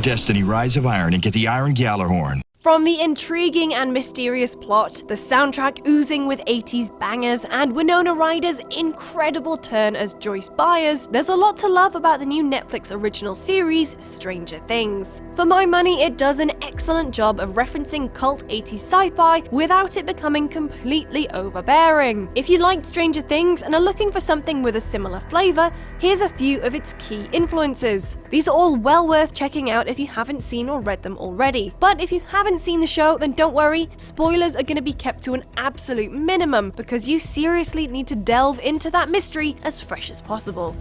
Destiny Rise of Iron and get the Iron Gjallarhorn. From the intriguing and mysterious plot, the soundtrack oozing with 80s bangers, and Winona Ryder's incredible turn as Joyce Byers, there's a lot to love about the new Netflix original series, Stranger Things. For my money, it does an excellent job of referencing cult 80s sci-fi without it becoming completely overbearing. If you liked Stranger Things and are looking for something with a similar flavor, here's a few of its key influences. These are all well worth checking out if you haven't seen or read them already. But if you haven't seen the show, then don't worry, spoilers are going to be kept to an absolute minimum because you seriously need to delve into that mystery as fresh as possible.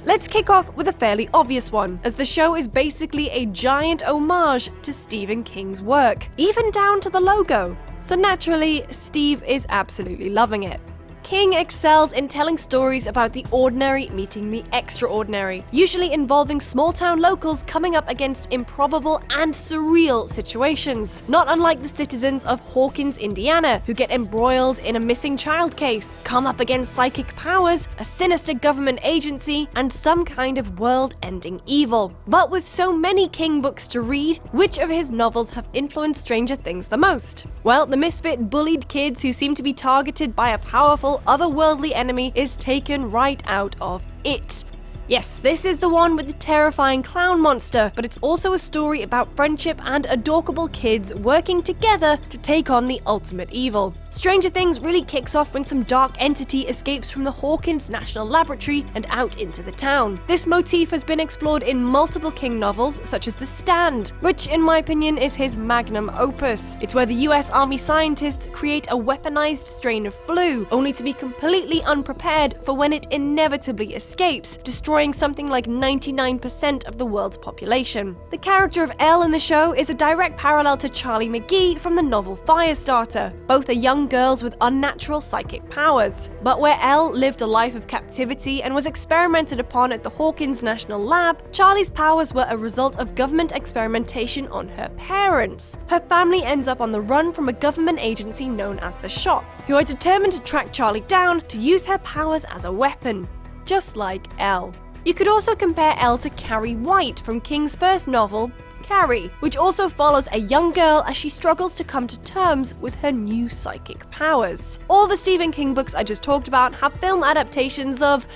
Let's kick off with a fairly obvious one, as the show is basically a giant homage to Stephen King's work, even down to the logo. So naturally, Steve is absolutely loving it. King excels in telling stories about the ordinary meeting the extraordinary, usually involving small-town locals coming up against improbable and surreal situations, not unlike the citizens of Hawkins, Indiana, who get embroiled in a missing child case, come up against psychic powers, a sinister government agency, and some kind of world-ending evil. But with so many King books to read, which of his novels have influenced Stranger Things the most? Well, the misfit bullied kids who seem to be targeted by a powerful otherworldly enemy is taken right out of it. Yes, this is the one with the terrifying clown monster, but it's also a story about friendship and adorable kids working together to take on the ultimate evil. Stranger Things really kicks off when some dark entity escapes from the Hawkins National Laboratory and out into the town. This motif has been explored in multiple King novels, such as The Stand, which in my opinion is his magnum opus. It's where the US Army scientists create a weaponized strain of flu, only to be completely unprepared for when it inevitably escapes, destroying something like 99% of the world's population. The character of Elle in the show is a direct parallel to Charlie McGee from the novel Firestarter. Both are young girls with unnatural psychic powers. But where Elle lived a life of captivity and was experimented upon at the Hawkins National Lab, Charlie's powers were a result of government experimentation on her parents. Her family ends up on the run from a government agency known as the Shop, who are determined to track Charlie down to use her powers as a weapon, just like Elle. You could also compare Elle to Carrie White from King's first novel, Carrie, which also follows a young girl as she struggles to come to terms with her new psychic powers. All the Stephen King books I just talked about have film adaptations of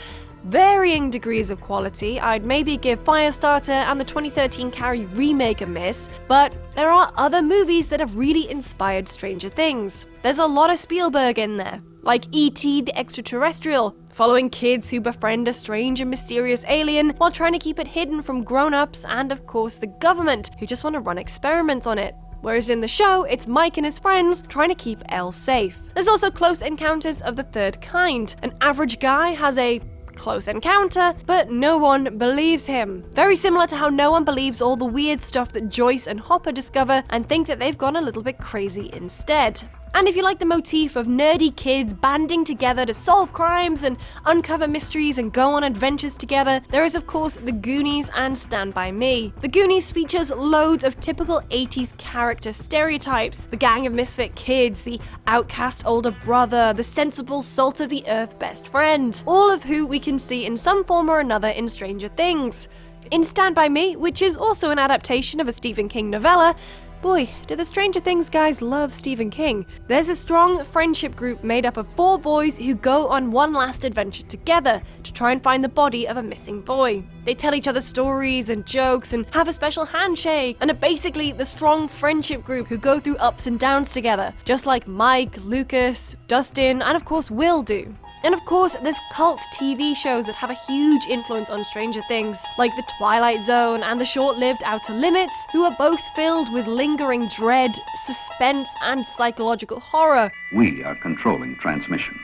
varying degrees of quality. I'd maybe give Firestarter and the 2013 Carrie remake a miss, but there are other movies that have really inspired Stranger Things. There's a lot of Spielberg in there, like E.T. the Extraterrestrial, following kids who befriend a strange and mysterious alien while trying to keep it hidden from grown-ups and, of course, the government, who just want to run experiments on it. Whereas in the show, it's Mike and his friends trying to keep Elle safe. There's also Close Encounters of the Third Kind. An average guy has a close encounter, but no one believes him. Very similar to how no one believes all the weird stuff that Joyce and Hopper discover and think that they've gone a little bit crazy instead. And if you like the motif of nerdy kids banding together to solve crimes and uncover mysteries and go on adventures together, there is of course The Goonies and Stand By Me. The Goonies features loads of typical 80s character stereotypes: the gang of misfit kids, the outcast older brother, the sensible salt of the earth best friend, all of who we can see in some form or another in Stranger Things. In Stand By Me, which is also an adaptation of a Stephen King novella, boy, do the Stranger Things guys love Stephen King. There's a strong friendship group made up of 4 boys who go on one last adventure together to try and find the body of a missing boy. They tell each other stories and jokes and have a special handshake, and are basically the strong friendship group who go through ups and downs together, just like Mike, Lucas, Dustin, and of course Will do. And of course, there's cult TV shows that have a huge influence on Stranger Things, like The Twilight Zone and the short-lived Outer Limits, who are both filled with lingering dread, suspense, and psychological horror. We are controlling transmission.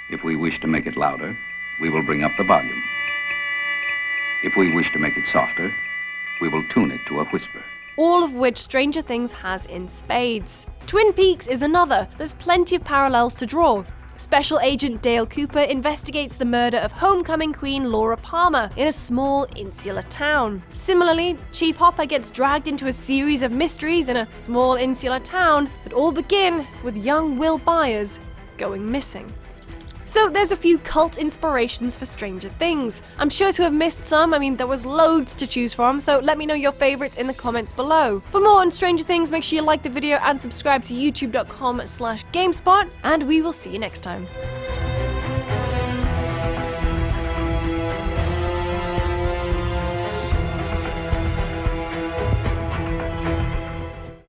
If we wish to make it louder, we will bring up the volume. If we wish to make it softer, we will tune it to a whisper. All of which Stranger Things has in spades. Twin Peaks is another. There's plenty of parallels to draw. Special Agent Dale Cooper investigates the murder of homecoming queen Laura Palmer in a small, insular town. Similarly, Chief Hopper gets dragged into a series of mysteries in a small, insular town that all begin with young Will Byers going missing. So there's a few cult inspirations for Stranger Things. I'm sure to have missed some. I mean, there was loads to choose from, so let me know your favorites in the comments below. For more on Stranger Things, make sure you like the video and subscribe to youtube.com/GameSpot, and we will see you next time.